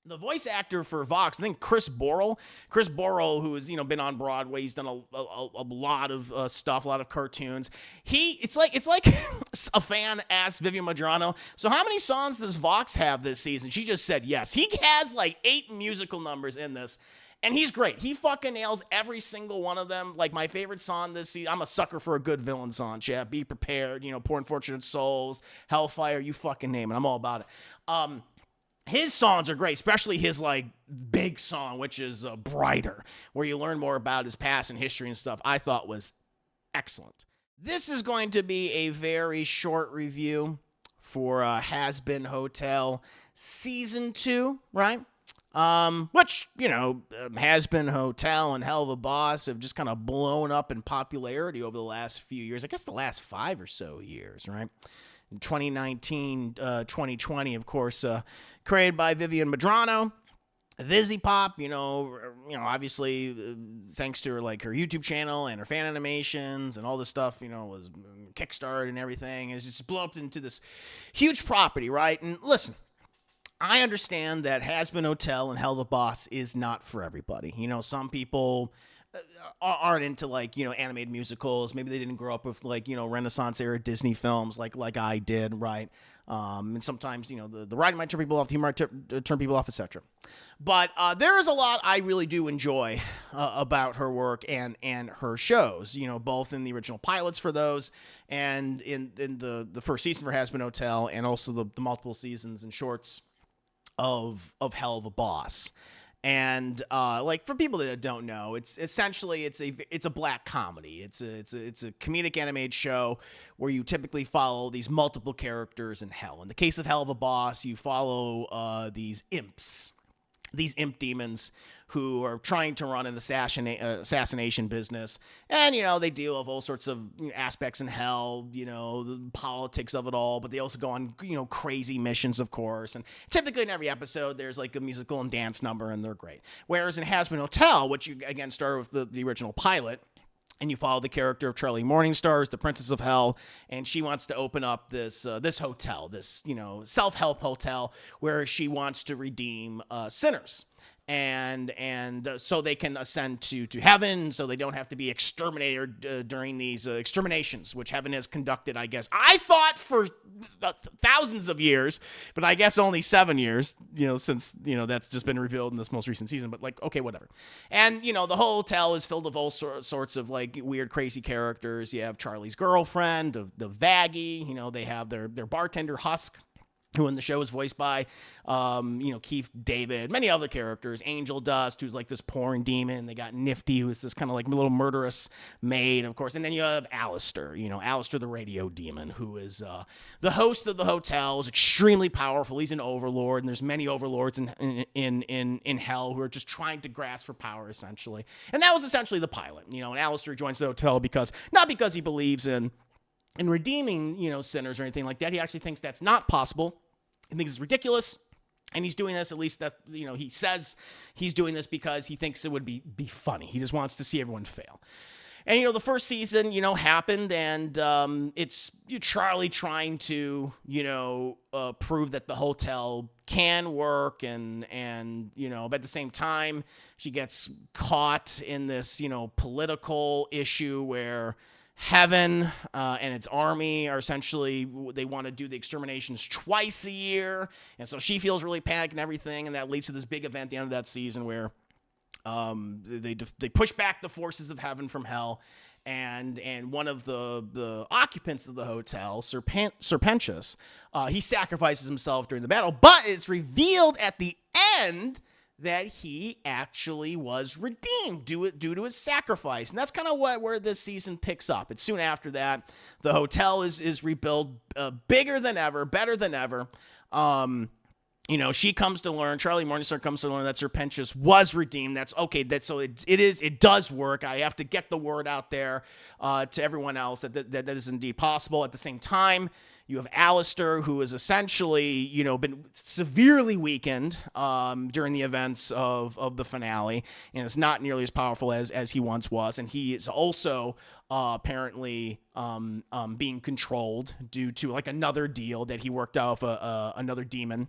the voice actor for Vox, I think Chris Borrell, who has been on Broadway, he's done a lot of stuff, a lot of cartoons. It's like a fan asked Vivian Madrano, so how many songs does Vox have this season? She just said yes. He has like 8 musical numbers in this. And he's great. He fucking nails every single one of them. Like, my favorite song this season, I'm a sucker for a good villain song, chat. Be Prepared, Poor Unfortunate Souls, Hellfire, you fucking name it. I'm all about it. His songs are great, especially his, like, big song, which is Brighter, where you learn more about his past and history and stuff, I thought was excellent. This is going to be a very short review for Hazbin Hotel Season 2, right? Which, Hazbin Hotel and Hell of a Boss have just kind of blown up in popularity over the last few years. I guess the last 5 or so years, right? In 2019, 2020, of course, created by Vivian Madrano. Vizzy Pop, obviously, thanks to her YouTube channel and her fan animations and all this stuff, was Kickstarted and everything. It's just blown up into this huge property, right? And listen, I understand that Hazbin Hotel and Hell of a Boss is not for everybody. Some people aren't into animated musicals. Maybe they didn't grow up with Renaissance era Disney films like I did, right? And sometimes the writing might turn people off, the humor might turn people off, etc. But there is a lot I really do enjoy about her work and her shows. Both in the original pilots for those and in the first season for Hazbin Hotel, and also the multiple seasons and shorts of Hell of a Boss. And for people that don't know, it's essentially it's a black comedy. It's a comedic animated show where you typically follow these multiple characters in hell. In the case of Hell of a Boss, you follow these imps, these imp demons who are trying to run an assassination business. And, they deal with all sorts of aspects in hell, the politics of it all, but they also go on, crazy missions, of course. And typically in every episode, there's a musical and dance number, and they're great. Whereas in Hazbin Hotel, which you, again, start with the original pilot, and you follow the character of Charlie Morningstar, the Princess of Hell, and she wants to open up this hotel, this self-help hotel, where she wants to redeem sinners. And so they can ascend to heaven, so they don't have to be exterminated during these exterminations, which heaven has conducted, I guess. I thought for thousands of years, but I guess only 7 years, since, that's just been revealed in this most recent season. But, okay, whatever. And, the whole hotel is filled with all sorts of, weird, crazy characters. You have Charlie's girlfriend, the Vaggie. They have their bartender, Husk, who in the show is voiced by, Keith David, many other characters. Angel Dust, who's this porn demon. They got Nifty, who's this kind of little murderous maid, of course. And then you have Alistair, Alistair the radio demon, who is the host of the hotel, is extremely powerful. He's an overlord, and there's many overlords in hell who are just trying to grasp for power, essentially. And that was essentially the pilot, and Alistair joins the hotel not because he believes in redeeming, sinners or anything like that. He actually thinks that's not possible. He thinks it's ridiculous. And he's doing this, at least that, he says he's doing this because he thinks it would be funny. He just wants to see everyone fail. And, the first season, happened, and it's Charlie trying to, prove that the hotel can work, and but at the same time, she gets caught in this, political issue where heaven and its army are essentially, they want to do the exterminations twice a year, and so she feels really panicked and everything, and that leads to this big event at the end of that season where they push back the forces of heaven from hell, and one of the occupants of the hotel, Serpentius, he sacrifices himself during the battle, but it's revealed at the end that he actually was redeemed due to his sacrifice. And that's kind of where this season picks up. It's soon after that. The hotel is rebuilt bigger than ever, better than ever. She comes to learn, Charlie Morningstar comes to learn that Serpentius was redeemed. That's okay. It does work. I have to get the word out there to everyone else that is indeed possible. At the same time, you have Alistair, who is essentially, been severely weakened during the events of the finale, and is not nearly as powerful as he once was. And he is also apparently being controlled due to another deal that he worked out with another demon.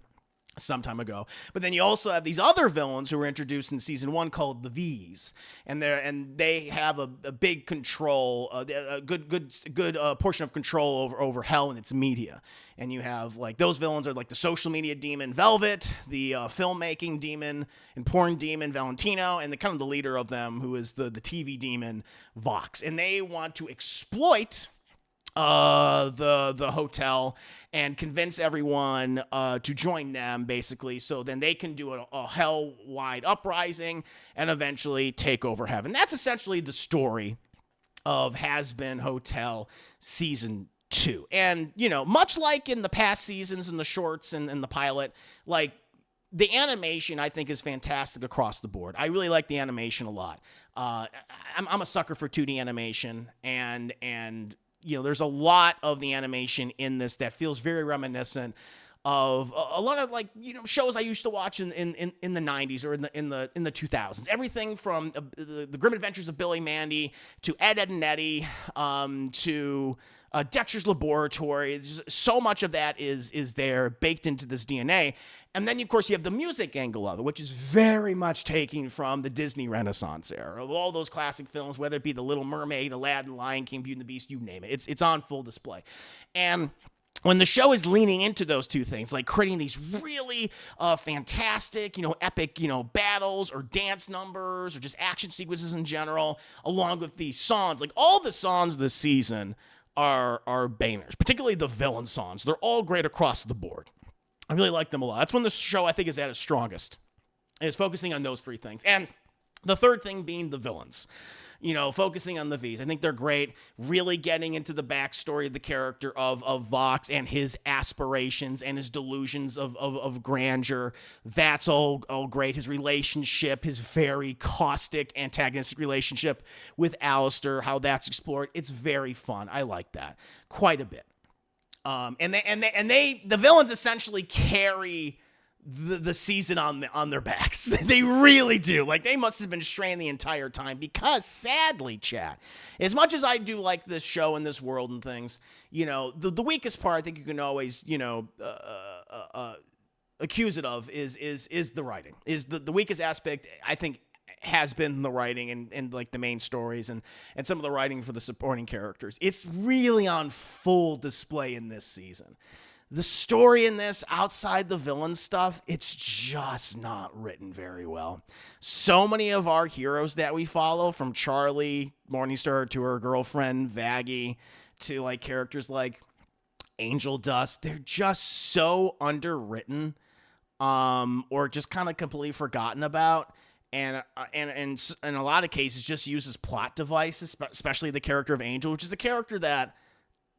some time ago. But then you also have these other villains who were introduced in season 1 called the V's, and they have a big control, a good portion of control over hell and its media. And you have like those villains are like the social media demon Velvet, the filmmaking demon and porn demon Valentino, and the kind of the leader of them who is the TV demon Vox. And they want to exploit the hotel and convince everyone to join them, basically, so then they can do a hell-wide uprising and eventually take over heaven. That's essentially the story of Hazbin Hotel Season 2. And, you know, much like in the past seasons and the shorts and the pilot, like, the animation, I think, is fantastic across the board. I really like the animation a lot. I'm a sucker for 2D animation, and you know, there's a lot of the animation in this that feels very reminiscent of a lot of, like, you know, shows I used to watch in the 90s or in the 2000s. Everything from the Grim Adventures of Billy Mandy to Ed, Edd and Eddy to Dexter's Laboratory. There's so much of that is there baked into this DNA. And then, of course, you have the music angle of it, which is very much taken from the Disney Renaissance era. Of all those classic films, whether it be The Little Mermaid, Aladdin, Lion King, Beauty and the Beast, you name it. It's on full display. And when the show is leaning into those two things, like creating these really fantastic, you know, epic, you know, battles or dance numbers or just action sequences in general, along with these songs, like all the songs this season are bangers, particularly the villain songs. They're all great across the board. I really like them a lot. That's when the show, I think, is at its strongest. It's focusing on those three things. And the third thing being the villains. You know, focusing on the V's. I think they're great. Really getting into the backstory of the character of Vox and his aspirations and his delusions of grandeur. That's all great. His relationship, his very caustic, antagonistic relationship with Alistair, how that's explored. It's very fun. I like that quite a bit. The villains essentially carry the season on their backs. They really do. Like, they must have been strained the entire time because, sadly, chat, as much as I do like this show and this world and things, you know, the weakest part I think you can always, you know, accuse it of is the writing. Is the weakest aspect, I think, has been the writing and like the main stories and some of the writing for the supporting characters. It's really on full display in this season. The story in this, outside the villain stuff, it's just not written very well. So many of our heroes that we follow, from Charlie Morningstar to her girlfriend Vaggie to like characters like Angel Dust, they're just so underwritten, or just kind of completely forgotten about. And in a lot of cases just used as plot devices, especially the character of Angel, which is a character that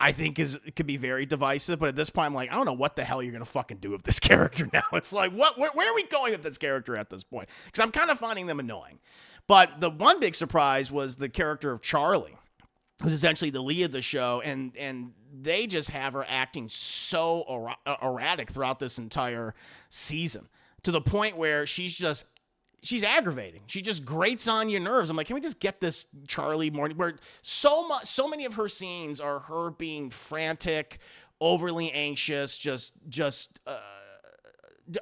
I think could be very divisive, but at this point, I'm like, I don't know what the hell you're going to fucking do with this character now. It's like, where are we going with this character at this point? Because I'm kind of finding them annoying. But the one big surprise was the character of Charlie, who's essentially the lead of the show, and they just have her acting so erratic throughout this entire season, to the point where she's aggravating. She just grates on your nerves. I'm like, can we just get this Charlie Morning? Where so many of her scenes are her being frantic, overly anxious, just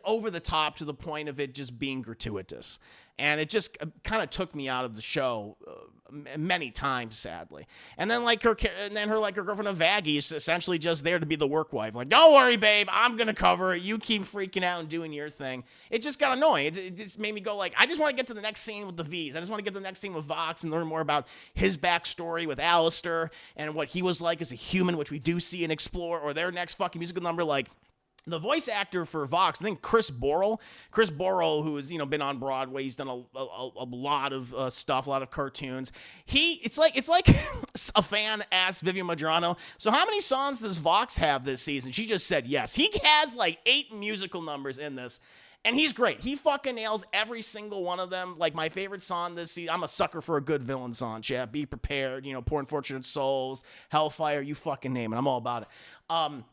over the top to the point of it just being gratuitous. And it just kind of took me out of the show many times, sadly. And then her girlfriend of Vaggie is essentially just there to be the work wife. Like, don't worry, babe, I'm gonna cover it. You keep freaking out and doing your thing. It just got annoying. It just made me go like, I just want to get to the next scene with the V's. I just want to get to the next scene with Vox and learn more about his backstory with Alistair and what he was like as a human, which we do see and explore, or their next fucking musical number. Like, the voice actor for Vox, I think Chris Borrell, who has, you know, been on Broadway, he's done a lot of stuff, a lot of cartoons. It's like a fan asked Vivian Madrano, so how many songs does Vox have this season? She just said yes. He has like 8 musical numbers in this, and he's great. He fucking nails every single one of them. Like, my favorite song this season, I'm a sucker for a good villain song, chat. Be Prepared, you know, Poor Unfortunate Souls, Hellfire, you fucking name it. I'm all about it.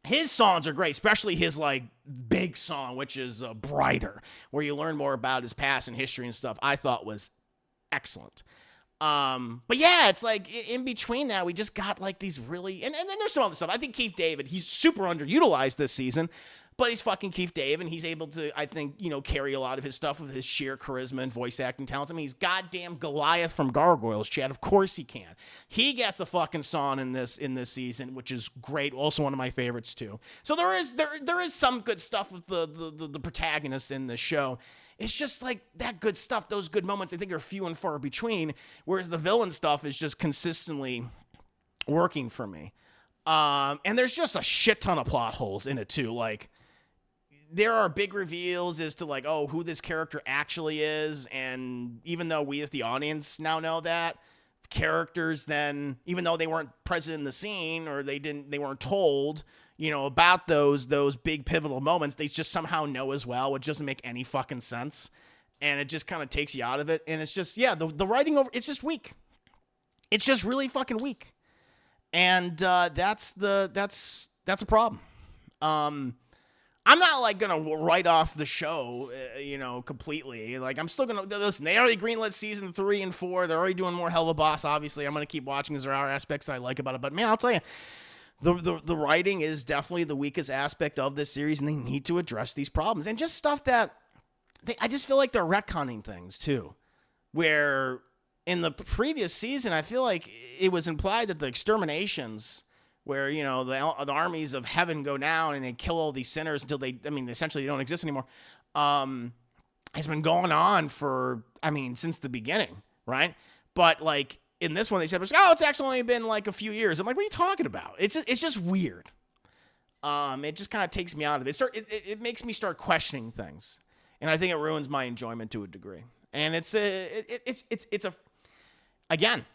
His songs are great, especially his, like, big song, which is Brighter, where you learn more about his past and history and stuff. I thought was excellent. But yeah, it's like in between that, we just got like these really, and then there's some other stuff. I think Keith David, he's super underutilized this season, But he's fucking Keith Dave, and he's able to, I think, carry a lot of his stuff with his sheer charisma and voice acting talents. I mean, he's goddamn Goliath from Gargoyles, Chad. Of course he can. He gets a fucking song in this season, which is great. Also one of my favorites too. So there is some good stuff with the protagonists in the show. It's just like that good stuff, those good moments, I think are few and far between, whereas the villain stuff is just consistently working for me. And there's just a shit ton of plot holes in it too. Like, there are big reveals as to like, who this character actually is. And even though we as the audience now know that, characters then, even though they weren't present in the scene or they weren't told, about those big pivotal moments, they just somehow know as well, which doesn't make any fucking sense. And it just kind of takes you out of it. And it's just, the writing it's just weak. It's just really fucking weak. And that's a problem. I'm not like gonna write off the show, completely. Like, I'm still gonna listen. They already greenlit season 3 and 4. They're already doing more Hell of a Boss. Obviously, I'm gonna keep watching because there are aspects that I like about it. But man, I'll tell you, the writing is definitely the weakest aspect of this series, and they need to address these problems and just stuff that I just feel like they're retconning things too, where in the previous season I feel like it was implied that the exterminations, where, the armies of heaven go down and they kill all these sinners until essentially they don't exist anymore, has been going on for, since the beginning, right? But, like, in this one, they said, it's actually only been, like, a few years. I'm like, what are you talking about? It's just weird. It just kind of takes me out of it. It makes me start questioning things. And I think it ruins my enjoyment to a degree. And again,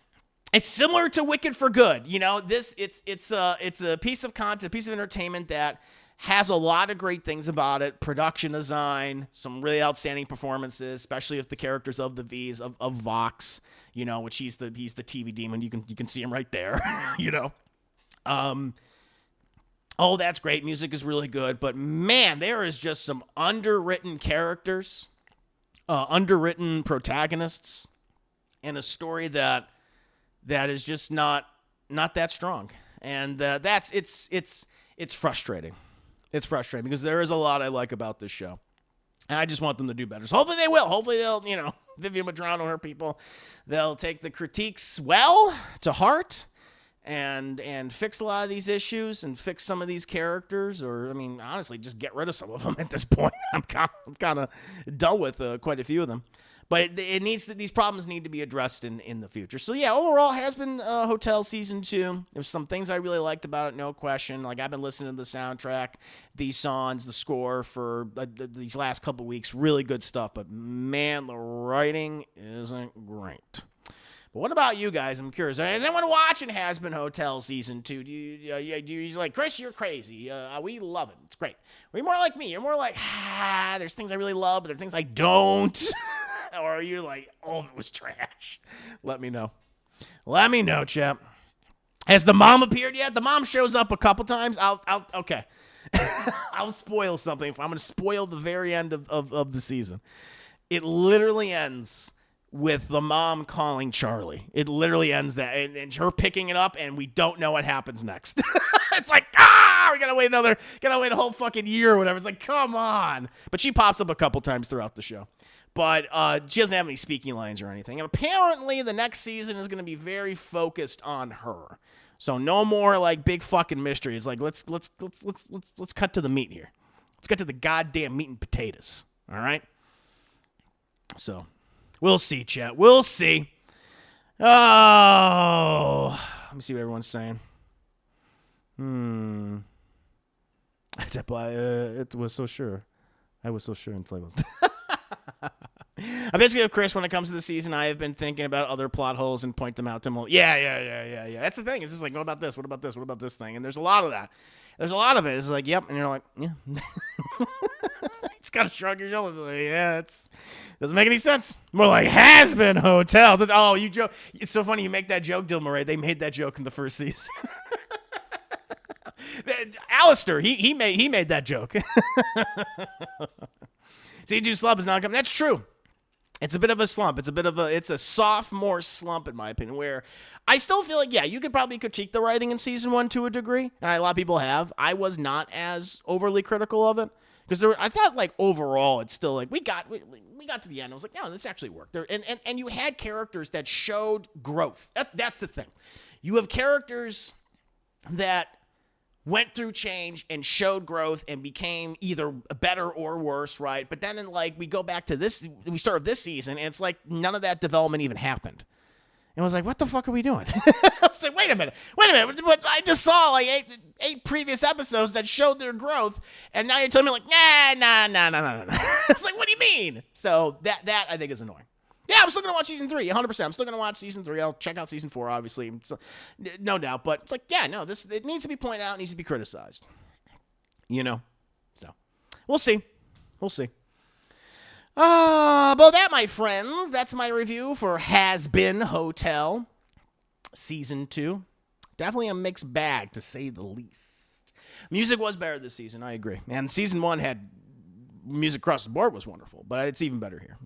it's similar to Wicked for Good. It's a piece of content, a piece of entertainment that has a lot of great things about it. Production design, some really outstanding performances, especially if the characters of the V's of Vox, which he's the TV demon. You can see him right there, Oh, that's great. Music is really good, but man, there is just some underwritten characters, underwritten protagonists, and a story that is just not that strong. And it's frustrating. It's frustrating because there is a lot I like about this show. And I just want them to do better. So hopefully they will. Hopefully they'll, Vivian Madrano, her people, they'll take the critiques well to heart and fix a lot of these issues and fix some of these characters, or, honestly, just get rid of some of them at this point. I'm kind of done with quite a few of them. But these problems need to be addressed in the future. So yeah, overall, Hazbin Hotel Season 2. There's some things I really liked about it, no question. Like, I've been listening to the soundtrack, these songs, the score for these last couple weeks. Really good stuff. But man, the writing isn't great. But what about you guys? I'm curious. Is anyone watching Hazbin Hotel Season 2? Do you like, Chris, you're crazy. We love it. It's great. Are you more like me? You're more like, there's things I really love, but there are things I don't. Or are you like, it was trash? Let me know. Let me know, chap. Has the mom appeared yet? The mom shows up a couple times. Okay. I'll spoil something. I'm going to spoil the very end of the season. It literally ends with the mom calling Charlie. It literally ends that, and her picking it up, and we don't know what happens next. It's like, we gotta wait a whole fucking year or whatever. It's like, come on. But she pops up a couple times throughout the show. But she doesn't have any speaking lines or anything. And apparently the next season is going to be very focused on her. So no more like big fucking mysteries. Like, let's cut to the meat here. Let's get to the goddamn meat and potatoes. All right. So we'll see, chat. We'll see. Oh, let me see what everyone's saying. It was so sure. I was so sure until I was. I basically have Chris when it comes to the season. I have been thinking about other plot holes and point them out to him. Yeah. That's the thing. It's just like, what about this? What about this? What about this thing? And there's a lot of that. There's a lot of it. It's like, yep. And you're like, yeah. Just gotta shrug your shoulders. Like, yeah, it doesn't make any sense. More like Hazbin Hotel. Oh, you joke. It's so funny you make that joke, Dil Murray. They made that joke in the first season. Alistair, he made that joke. C2 Slub is not coming. That's true. It's a bit of a slump. It's a sophomore slump, in my opinion, where I still feel like, yeah, you could probably critique the writing in season 1 to a degree, and a lot of people have. I was not as overly critical of it, because I thought, like, overall, it's still, like, we got to the end. I was like, no, this actually worked. And you had characters that showed growth. That's the thing. You have characters that went through change and showed growth and became either better or worse, right? But then we go back to this, we start this season, and it's like none of that development even happened. And I was like, what the fuck are we doing? I was like, wait a minute. But I just saw like eight previous episodes that showed their growth, and now you're telling me like, nah. It's like, what do you mean? So that I think is annoying. Yeah, I'm still going to watch season 3, 100%. I'm still going to watch season 3. I'll check out season 4, obviously. So, no doubt. But it's like, yeah, no, it needs to be pointed out. It needs to be criticized. So, we'll see. About that, my friends, that's my review for Hazbin Hotel Season 2. Definitely a mixed bag, to say the least. Music was better this season, I agree. And Season 1 had music across the board was wonderful. But it's even better here.